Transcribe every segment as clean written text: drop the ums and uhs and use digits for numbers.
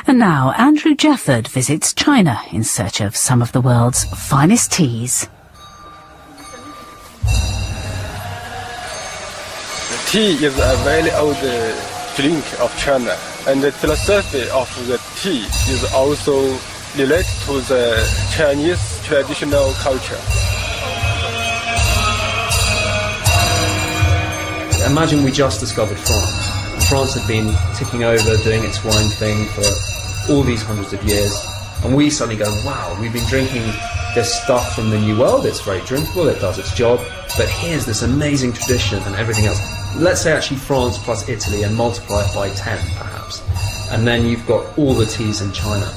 And now Andrew Jefford visits China in search of some of the world's finest teas. Tea is a very old drink of China, and the philosophy of the tea is also related to the Chinese traditional culture. Imagine we just discovered France. France had been ticking over, doing its wine thing for all these hundreds of years, and we suddenly go, wow, we've been drinking this stuff from the New World, it's very drinkable, it does its job, but here's this amazing tradition and everything else. Let's say actually France plus Italy and multiply it by 10 perhaps, and then you've got all the teas in China.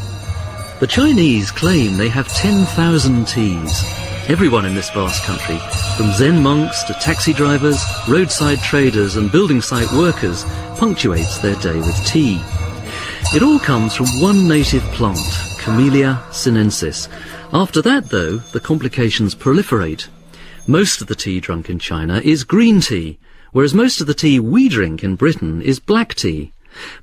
The Chinese claim they have 10,000 teas. Everyone in this vast country, from Zen monks to taxi drivers, roadside traders and building site workers, punctuates their day with tea. It all comes from one native plant, Camellia sinensis. After that, though, the complications proliferate. Most of the tea drunk in China is green tea, whereas most of the tea we drink in Britain is black tea.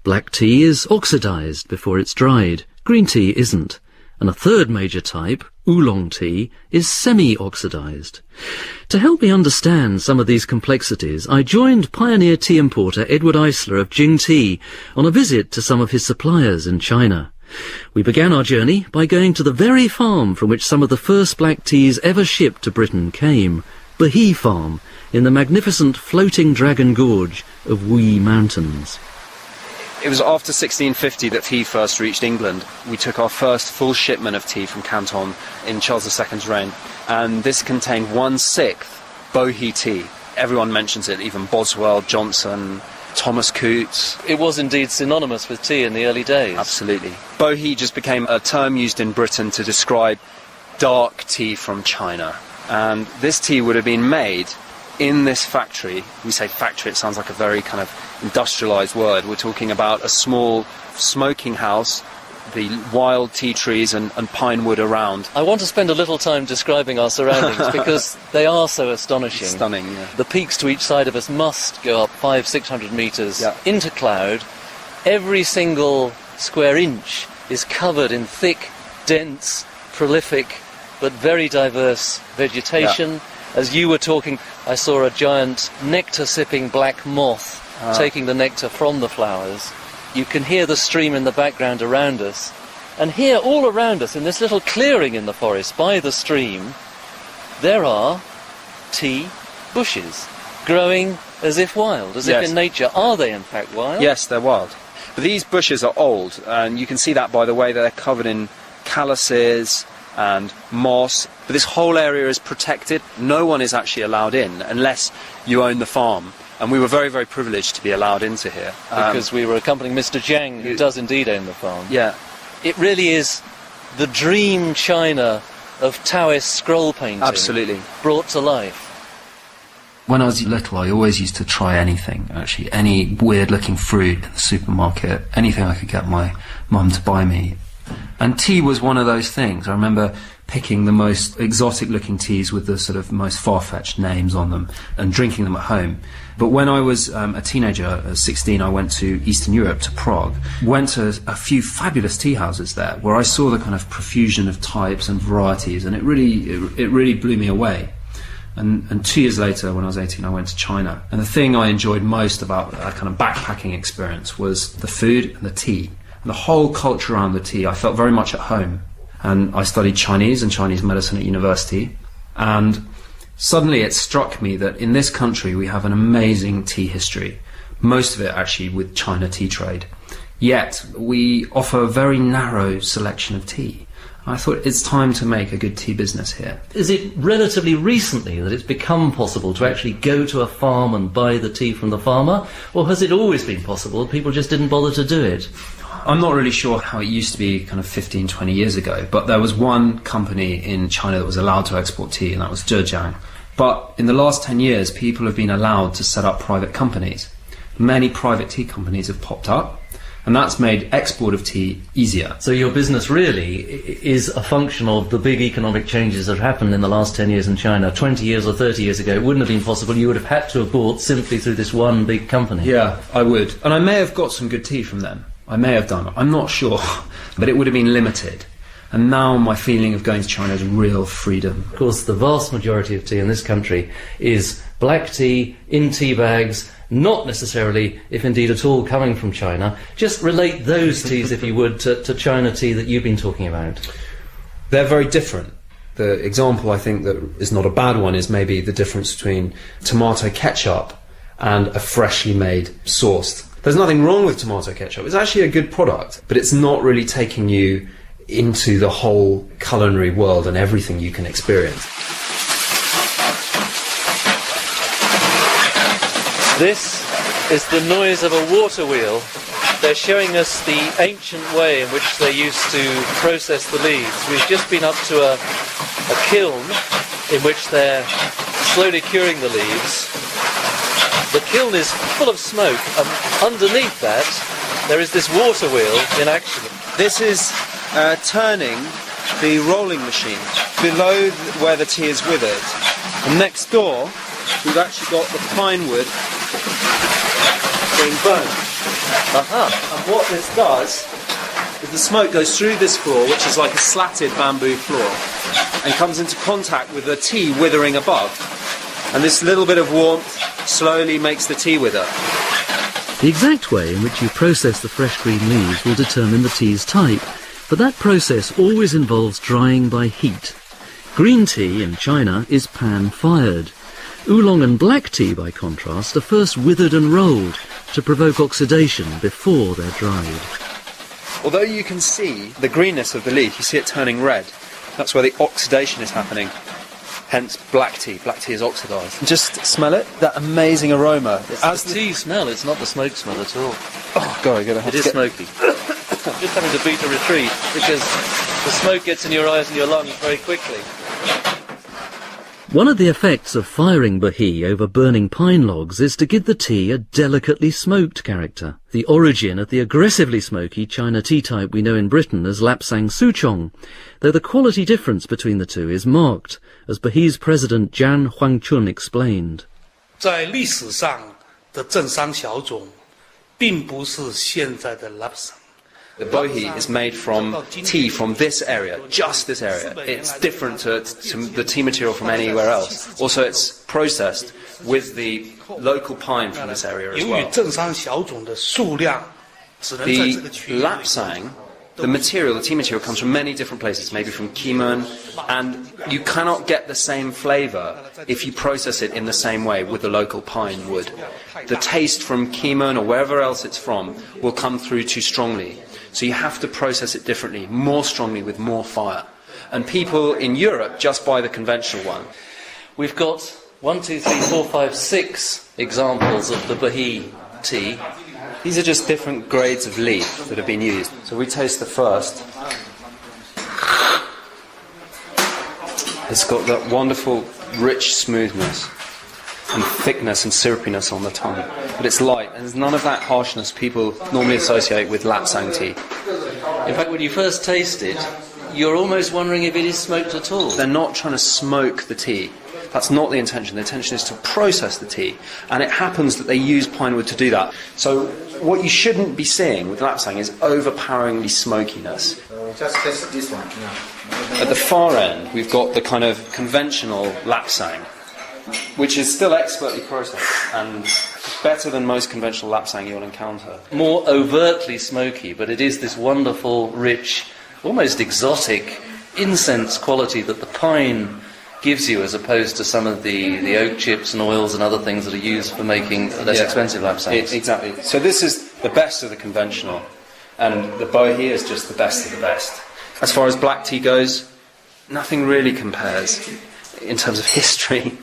Black tea is oxidised before it's dried. Green tea isn't. And a third major type, oolong tea, is semi-oxidised. To help me understand some of these complexities, I joined pioneer tea importer Edward Eisler of Jing Tea on a visit to some of his suppliers in China. We began our journey by going to the very farm from which some of the first black teas ever shipped to Britain came, Bohea Farm, in the magnificent floating dragon gorge of Wuyi mountains. It was after 1650 that tea first reached England. We took our first full shipment of tea from Canton in Charles II's reign, and this contained 1/6 Bohea tea. Everyone mentions it, even Boswell, Johnson, Thomas Coutts. It was indeed synonymous with tea in the early days. Absolutely. Bohea just became a term used in Britain to describe dark tea from China, and this tea would have been made in this factory. We say factory, it sounds like a very kind of industrialised word. We're talking about a small smoking house, the wild tea trees and pine wood around. I want to spend a little time describing our surroundings because they are so astonishing. Stunning, yeah. The peaks to each side of us must go up 500-600 metres into cloud. Every single square inch is covered in thick, dense, prolific, but very diverse vegetation. Yeah. As you were talking, I saw a giant nectar-sipping black moth taking the nectar from the flowers. You can hear the stream in the background around us. And here, all around us, in this little clearing in the forest by the stream, there are tea bushes growing as if wild, as if in nature. Are they in fact wild? Yes, they're wild. But these bushes are old, and you can see that by the way they're covered in calluses and moss. But this whole area is protected. No one is actually allowed in unless you own the farm. And we were very, very privileged to be allowed into here. Because we were accompanying Mr. Jing, who does indeed own the farm. Yeah. It really is the dream China of Taoist scroll painting. Absolutely. Brought to life. When I was little, I always used to try anything, actually. Any weird-looking fruit in the supermarket, anything I could get my mum to buy me. And tea was one of those things. I remember picking the most exotic-looking teas with the sort of most far-fetched names on them and drinking them at home. But when I was a teenager, at 16, I went to Eastern Europe, to Prague. Went to a few fabulous tea houses there, where I saw the kind of profusion of types and varieties, and it really blew me away. And 2 years later, when I was 18, I went to China. And the thing I enjoyed most about that kind of backpacking experience was the food and the tea. And the whole culture around the tea, I felt very much at home. And I studied Chinese and Chinese medicine at university. And suddenly it struck me that in this country we have an amazing tea history, most of it actually with China tea trade. Yet we offer a very narrow selection of tea. I thought it's time to make a good tea business here. Is it relatively recently that it's become possible to actually go to a farm and buy the tea from the farmer? Or has it always been possible, people just didn't bother to do it? I'm not really sure how it used to be kind of 15, 20 years ago, but there was one company in China that was allowed to export tea, and that was Zhejiang. But in the last 10 years, people have been allowed to set up private companies. Many private tea companies have popped up, and that's made export of tea easier. So your business really is a function of the big economic changes that happened in the last 10 years in China. 20 years or 30 years ago, it wouldn't have been possible. You would have had to have bought simply through this one big company. Yeah, I would. And I may have got some good tea from them. I may have done. I'm not sure. But it would have been limited. And now my feeling of going to China is real freedom. Of course, the vast majority of tea in this country is black tea in tea bags, not necessarily, if indeed at all, coming from China. Just relate those teas, if you would, to China tea that you've been talking about. They're very different. The example I think that is not a bad one is maybe the difference between tomato ketchup and a freshly made sauce. There's nothing wrong with tomato ketchup. It's actually a good product, but it's not really taking you into the whole culinary world and everything you can experience. This is the noise of a water wheel. They're showing us the ancient way in which they used to process the leaves. We've just been up to a kiln in which they're slowly curing the leaves. The kiln is full of smoke, and underneath that there is this water wheel in action. This is turning the rolling machine below where the tea is withered. And next door we've actually got the pine wood being burnt. And what this does is the smoke goes through this floor, which is like a slatted bamboo floor, and comes into contact with the tea withering above. And this little bit of warmth slowly makes the tea wither. The exact way in which you process the fresh green leaves will determine the tea's type, but that process always involves drying by heat. Green tea in China is pan-fired. Oolong and black tea, by contrast, are first withered and rolled to provoke oxidation before they're dried. Although you can see the greenness of the leaf, you see it turning red. That's where the oxidation is happening. Hence black tea. Black tea is oxidised. Just smell it, that amazing aroma. As the tea smell, it's not the smoke smell at all. Oh, God, it is smoky. Just having to beat a retreat because the smoke gets in your eyes and your lungs very quickly. One of the effects of firing bohea over burning pine logs is to give the tea a delicately smoked character, the origin of the aggressively smoky China tea type we know in Britain as Lapsang Souchong, though the quality difference between the two is marked, as Bohea's president Jan Huangchun explained. 在历史上的正商小种并不是现在的 Lapsang. The bohea is made from tea from this area, just this area. It's different to the tea material from anywhere else. Also, it's processed with the local pine from this area as well. The lapsang, the material, the tea material, comes from many different places, maybe from Kimon, and you cannot get the same flavour if you process it in the same way with the local pine wood. The taste from Kimon or wherever else it's from will come through too strongly. So you have to process it differently, more strongly, with more fire. And people in Europe just buy the conventional one. We've got 1, 2, 3, 4, 5, 6 examples of the Bohea tea. These are just different grades of leaf that have been used. So we taste the first. It's got that wonderful, rich smoothness and thickness and syrupiness on the tongue. But it's light, and there's none of that harshness people normally associate with lapsang tea. In fact, when you first taste it, you're almost wondering if it is smoked at all. They're not trying to smoke the tea. That's not the intention. The intention is to process the tea. And it happens that they use pine wood to do that. So what you shouldn't be seeing with lapsang is overpoweringly smokiness. Just taste this one. At the far end, we've got the kind of conventional lapsang, which is still expertly processed and better than most conventional lapsang you'll encounter. More overtly smoky, but it is this wonderful, rich, almost exotic incense quality that the pine gives you, as opposed to some of the oak chips and oils and other things that are used for making less expensive lapsangs. Exactly. So this is the best of the conventional, and the bohea is just the best of the best. As far as black tea goes, nothing really compares in terms of history,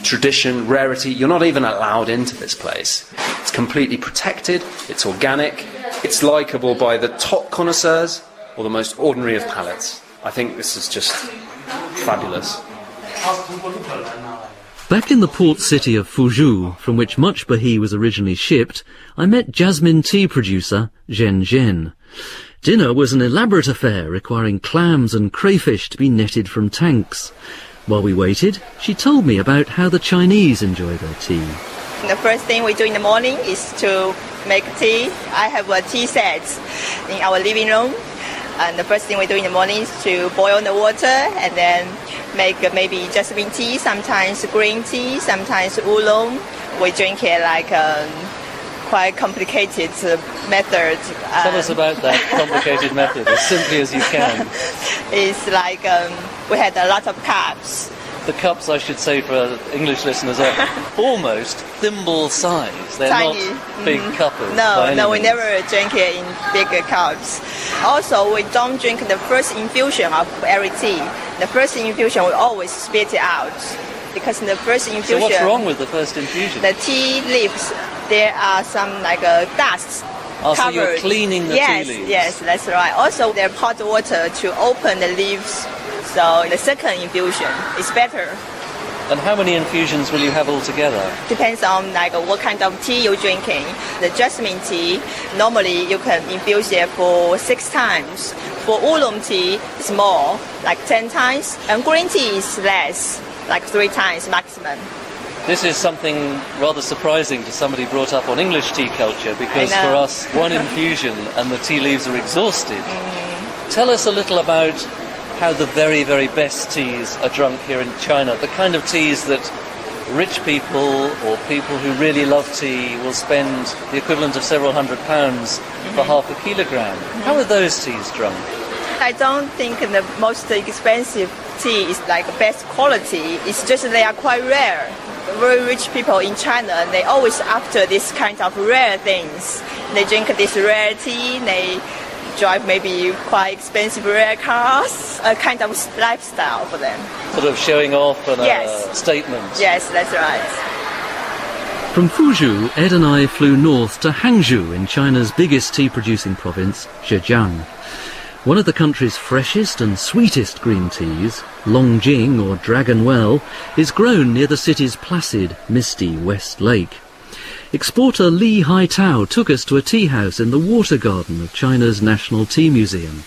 tradition, rarity. You're not even allowed into this place. It's completely protected, it's organic, it's likeable by the top connoisseurs or the most ordinary of palates. I think this is just fabulous. Back in the port city of Fuzhou, from which much bohea was originally shipped, I met jasmine tea producer Zhen Zhen. Dinner was an elaborate affair requiring clams and crayfish to be netted from tanks. While we waited, she told me about how the Chinese enjoy their tea. The first thing we do in the morning is to make tea. I have a tea set in our living room. And the first thing we do in the morning is to boil the water and then make maybe jasmine tea, sometimes green tea, sometimes oolong. We drink it like quite complicated method. Tell us about that complicated method, as simply as you can. It's like we had a lot of cups. The cups, I should say, for English listeners, are almost thimble size. They're Tiny. not big cuppers. No, we never drink it in bigger cups. Also, we don't drink the first infusion of every tea. The first infusion, we always spit it out. Because in the first infusion... So what's wrong with the first infusion? The tea leaves, there are some like dust. Oh, so you're cleaning the tea leaves? Yes, that's right. Also, there's hot water to open the leaves. So the second infusion is better. And how many infusions will you have altogether? Depends on like what kind of tea you're drinking. The jasmine tea, normally you can infuse it for 6 times. For oolong tea, it's more, like 10 times. And green tea is less, like 3 times maximum. This is something rather surprising to somebody brought up on English tea culture, because for us, 1 infusion and the tea leaves are exhausted. Tell us a little about how the very, very best teas are drunk here in China, the kind of teas that rich people or people who really love tea will spend the equivalent of several £100 for half a kilogram. How are those teas drunk? I don't think the most expensive tea is like best quality. It's just they are quite rare. Very rich people in China, they always after this kind of rare things. They drink this rare tea, they drive maybe quite expensive rare cars, a kind of lifestyle for them. Sort of showing off and a statement. Yes, that's right. From Fuzhou, Ed and I flew north to Hangzhou in China's biggest tea-producing province, Zhejiang. One of the country's freshest and sweetest green teas, Jing or Dragon Well, is grown near the city's placid, misty West Lake. Exporter Li Haitao took us to a tea house in the water garden of China's National Tea Museum.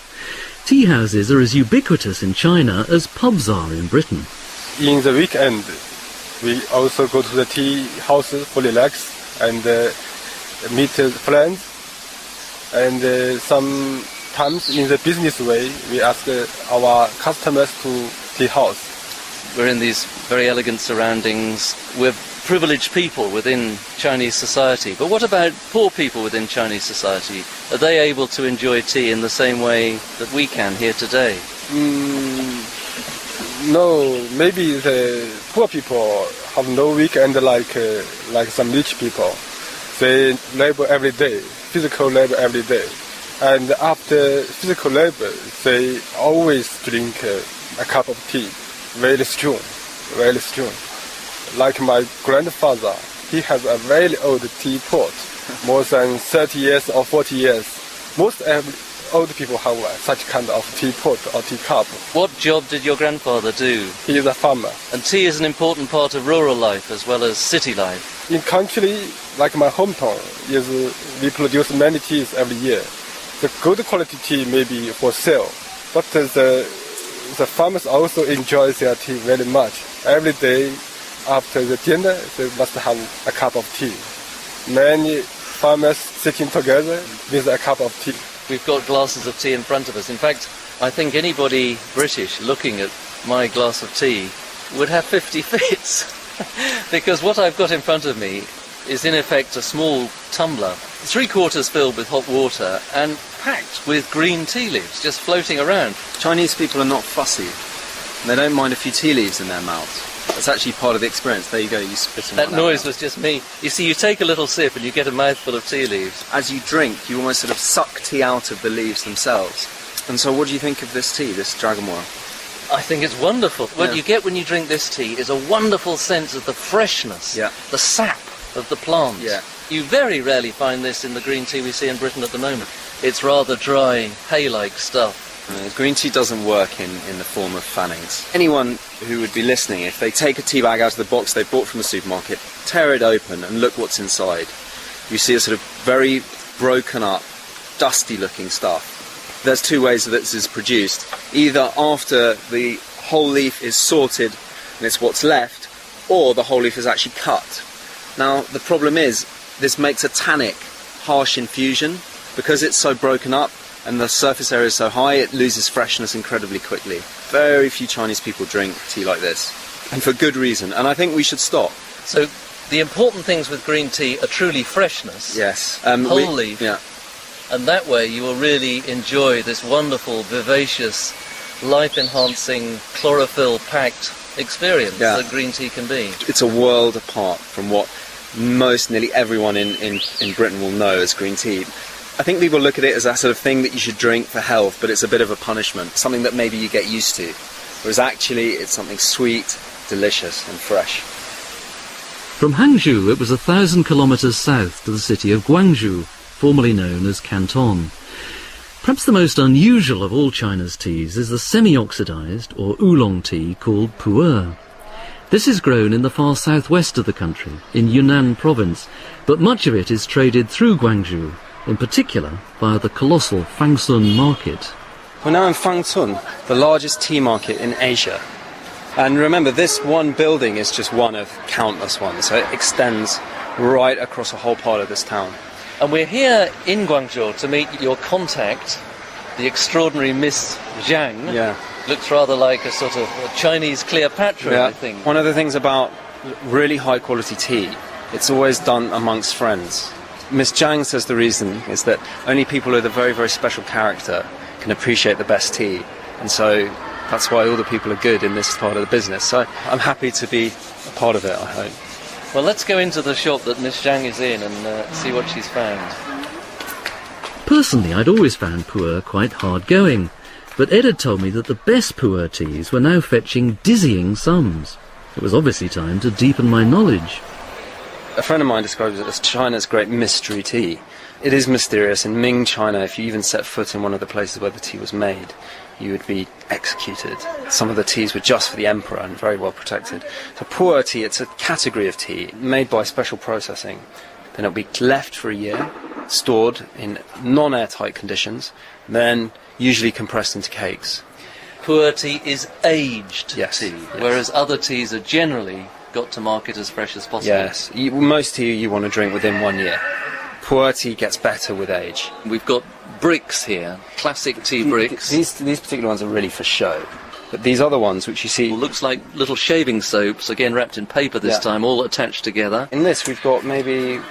Tea houses are as ubiquitous in China as pubs are in Britain. In the weekend, we also go to the tea houses for relax and meet friends. And sometimes in the business way, we ask our customers to tea house. We're in these very elegant surroundings. We're privileged people within Chinese society. But what about poor people within Chinese society? Are they able to enjoy tea in the same way that we can here today? No, maybe the poor people have no weekend like some rich people. They labor every day, physical labor every day. And after physical labor, they always drink a cup of tea, very strong, very strong. Like my grandfather, he has a very old teapot, more than 30 years or 40 years. Most old people have such kind of teapot or teacup. What job did your grandfather do? He is a farmer. And tea is an important part of rural life as well as city life. In country like my hometown, we produce many teas every year. The good quality tea may be for sale, but the farmers also enjoy their tea very much. Every day after the dinner, they must have a cup of tea. Many farmers sitting together with a cup of tea. We've got glasses of tea in front of us. In fact, I think anybody British looking at my glass of tea would have 50 fits. Because what I've got in front of me is in effect a small tumbler, 3/4 filled with hot water and packed with green tea leaves just floating around. Chinese people are not fussy. They don't mind a few tea leaves in their mouth. That's actually part of the experience. There you go, you spit them. That noise was just me. You see, you take a little sip and you get a mouthful of tea leaves. As you drink, you almost sort of suck tea out of the leaves themselves. And so what do you think of this tea, this Dragon Well? I think it's wonderful. What you get when you drink this tea is a wonderful sense of the freshness, the sap of the plant. You very rarely find this in the green tea we see in Britain at the moment. It's rather dry, hay-like stuff. Green tea doesn't work in the form of fannings. Anyone who would be listening, if they take a tea bag out of the box they bought from the supermarket, tear it open and look what's inside, you see a sort of very broken up, dusty looking stuff. There's 2 ways that this is produced. Either after the whole leaf is sorted and it's what's left, or the whole leaf is actually cut. Now, the problem is, this makes a tannic, harsh infusion. Because it's so broken up and the surface area is so high, it loses freshness incredibly quickly. Very few Chinese people drink tea like this, and for good reason, and I think we should stop. So the important things with green tea are truly freshness, yes, whole leaf, yeah. And that way you will really enjoy this wonderful, vivacious, life-enhancing, chlorophyll-packed experience that green tea can be. It's a world apart from what nearly everyone in Britain will know as green tea. I think people look at it as that sort of thing that you should drink for health, but it's a bit of a punishment, something that maybe you get used to. Whereas actually it's something sweet, delicious and fresh. From Hangzhou, it was 1,000 kilometres south to the city of Guangzhou, formerly known as Canton. Perhaps the most unusual of all China's teas is the semi-oxidised, or oolong tea, called pu'er. This is grown in the far southwest of the country, in Yunnan province, but much of it is traded through Guangzhou, in particular via the colossal Fangsun market. We're now in Fangsun, the largest tea market in Asia. And remember, this one building is just one of countless ones, so it extends right across a whole part of this town. And we're here in Guangzhou to meet your contact, the extraordinary Miss Zhang. Yeah. Looks rather like a sort of a Chinese Cleopatra, I think. One of the things about really high quality tea, it's always done amongst friends. Miss Jang says the reason is that only people with a very, very special character can appreciate the best tea. And so that's why all the people are good in this part of the business. So I'm happy to be a part of it, I hope. Well, let's go into the shop that Miss Zhang is in and see what she's found. Personally, I'd always found pu'er quite hard-going, but Ed had told me that the best pu'er teas were now fetching dizzying sums. It was obviously time to deepen my knowledge. A friend of mine describes it as China's great mystery tea. It is mysterious. In Ming China, if you even set foot in one of the places where the tea was made, you would be executed. Some of the teas were just for the emperor and very well protected. So pu'er tea, it's a category of tea made by special processing. Then it'll be left for a year, stored in non-airtight conditions, then usually compressed into cakes. Pu'er tea is aged tea, yes. Whereas other teas are generally got to market as fresh as possible. Yes, most tea you want to drink within 1 year. Pu'er tea gets better with age. We've got bricks here, classic tea bricks. These particular ones are really for show. But these other ones, which you see... looks like little shaving soaps, again wrapped in paper this time, all attached together. In this we've got maybe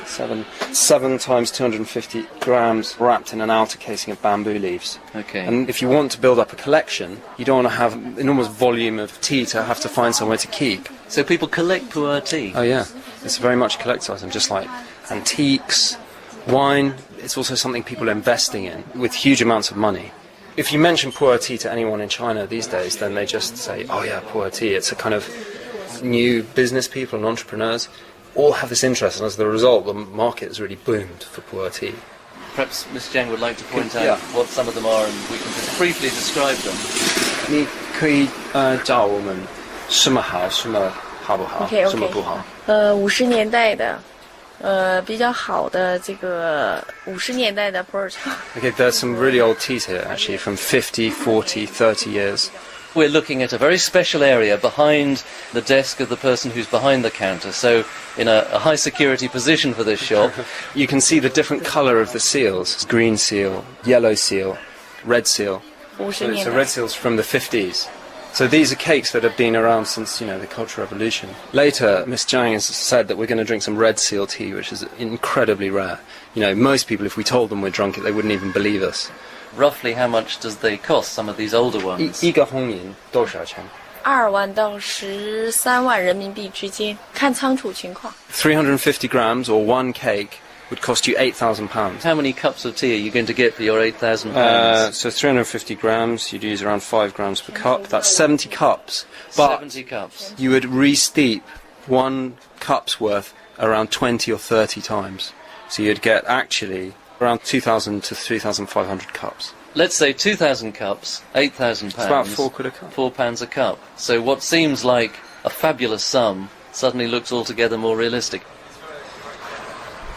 7 times 250 grams wrapped in an outer casing of bamboo leaves. Okay. And if you want to build up a collection, you don't want to have an enormous volume of tea to have to find somewhere to keep. So people collect pu'er tea? Oh yeah, it's very much a collector's item, just like antiques, wine. It's also something people are investing in with huge amounts of money. If you mention pu'er tea to anyone in China these days, then they just say, oh yeah, pu'er tea. It's a kind of new business people and entrepreneurs all have this interest, and as a result, the market has really boomed for pu'er tea. Perhaps Miss Jang would like to point out what some of them are, and we can just briefly describe them. 你可以教我们什么好，什么好不好，什么不好？50年代的，比较好的这个50年代的普洱茶。Okay, there's some really old teas here, actually, from 50, 40, 30 years. We're looking at a very special area behind the desk of the person who's behind the counter, so in a high security position for this shop. You can see the different colour of the seals. Green seal, yellow seal, red seal. So red seal's from the 50s. So these are cakes that have been around since, the Cultural Revolution. Later, Miss Jang has said that we're going to drink some red seal tea, which is incredibly rare. Most people, if we told them we're drunk, they wouldn't even believe us. Roughly how much does they cost, some of these older ones? 一个红银多少钱？2万到13万人民币之间，看仓储情况。350 grams or one cake would cost you £8,000. How many cups of tea are you going to get for your £8,000? So 350 grams, you'd use around 5 grams per cup. That's 70 cups. But 70 cups. You would re-steep 1 cup's worth around 20 or 30 times. So you'd get actually around 2,000 to 3,500 cups. Let's say 2,000 cups, £8,000. It's about £4 a cup. £4 a cup. So what seems like a fabulous sum suddenly looks altogether more realistic.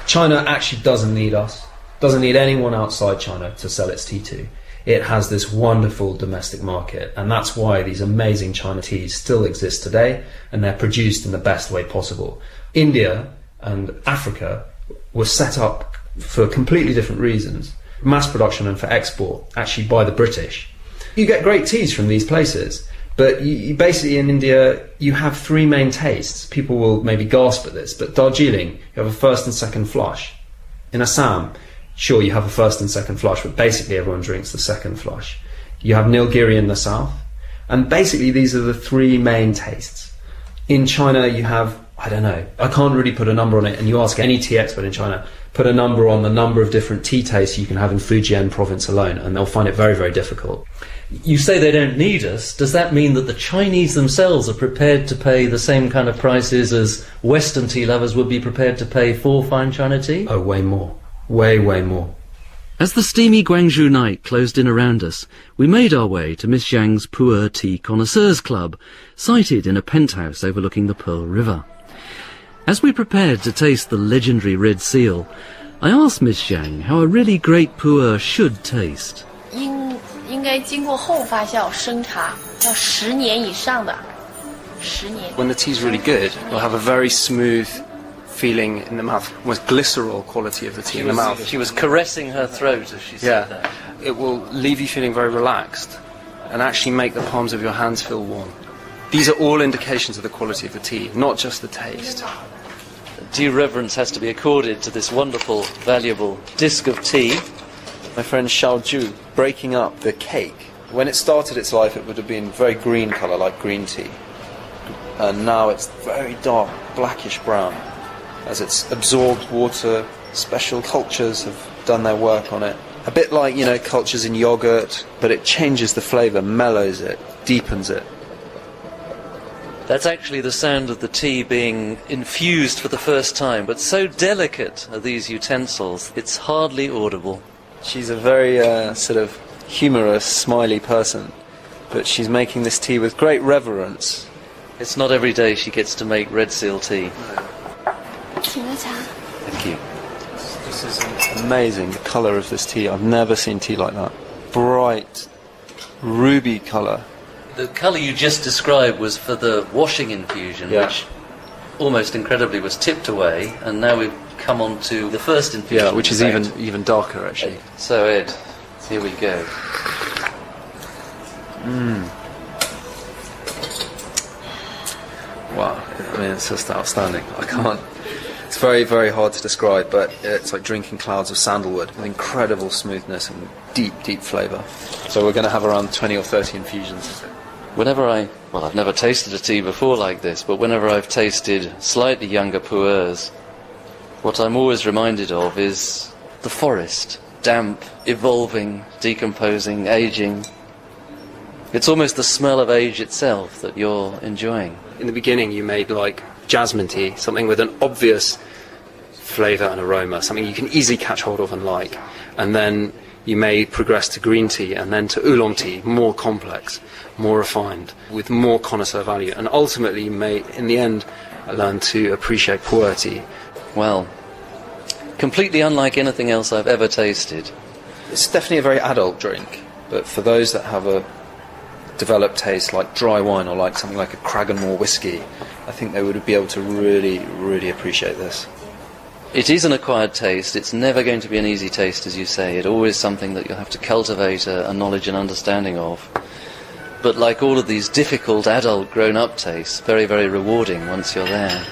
China actually doesn't need us, doesn't need anyone outside China to sell its tea to. it has this wonderful domestic market, and that's why these amazing China teas still exist today, and they're produced in the best way possible. India and Africa were set up for completely different reasons. Mass production and for export, actually by the British. You get great teas from these places, but you basically in India, you have three main tastes. People will maybe gasp at this, but Darjeeling, you have a first and second flush. In Assam, sure, you have a first and second flush, but basically everyone drinks the second flush. You have Nilgiri in the south, and basically these are the three main tastes. In China, you have, I don't know, I can't really put a number on it, and you ask any tea expert in China, put a number on the number of different tea tastes you can have in Fujian province alone, and they'll find it very, very difficult. You say they don't need us. Does that mean that the Chinese themselves are prepared to pay the same kind of prices as Western tea lovers would be prepared to pay for fine China tea? Oh, way more. Way, way more. As the steamy Guangzhou night closed in around us, we made our way to Miss Zhang's Pu'er Tea Connoisseurs Club, sited in a penthouse overlooking the Pearl River. As we prepared to taste the legendary red seal, I asked Miss Zhang how a really great pu'er should taste. 应该经过后发酵生茶，要10年以上的，10年。 When the tea's really good, you'll have a very smooth feeling in the mouth, almost glycerol quality of the tea in the mouth. She was caressing her throat as she said that. It will leave you feeling very relaxed and actually make the palms of your hands feel warm. These are all indications of the quality of the tea, not just the taste. Due reverence has to be accorded to this wonderful, valuable disc of tea. My friend Xiao Ju breaking up the cake. When it started its life, it would have been very green colour, like green tea. And now it's very dark, blackish brown. As it's absorbed water, special cultures have done their work on it. A bit like, you know, cultures in yogurt, but it changes the flavour, mellows it, deepens it. That's actually the sound of the tea being infused for the first time, but so delicate are these utensils, it's hardly audible. She's a very sort of humorous, smiley person, but she's making this tea with great reverence. It's not every day she gets to make red seal tea. Thank you. This is amazing, the colour of this tea. I've never seen tea like that. Bright, ruby colour. The colour you just described was for the washing infusion, which almost incredibly was tipped away, and now we've come on to the first infusion. Yeah, which is even darker actually. So Ed, here we go. Wow, I mean it's just outstanding. I can't. It's very, very hard to describe, but it's like drinking clouds of sandalwood with incredible smoothness and deep, deep flavour. So we're going to have around 20 or 30 infusions. I've never tasted a tea before like this, but whenever I've tasted slightly younger pu'ers, what I'm always reminded of is the forest, damp, evolving, decomposing, aging. It's almost the smell of age itself that you're enjoying. In the beginning you made like jasmine tea, something with an obvious flavour and aroma, something you can easily catch hold of and like. And then you may progress to green tea and then to oolong tea, more complex, more refined, with more connoisseur value. And ultimately you may, in the end, learn to appreciate pu'er tea. Well, completely unlike anything else I've ever tasted. It's definitely a very adult drink, but for those that have a developed taste like dry wine or like something like a Cragganmore whiskey, I think they would be able to really, really appreciate this. It is an acquired taste. It's never going to be an easy taste, as you say. It's always something that you'll have to cultivate a knowledge and understanding of. But like all of these difficult adult grown-up tastes, very, very rewarding once you're there.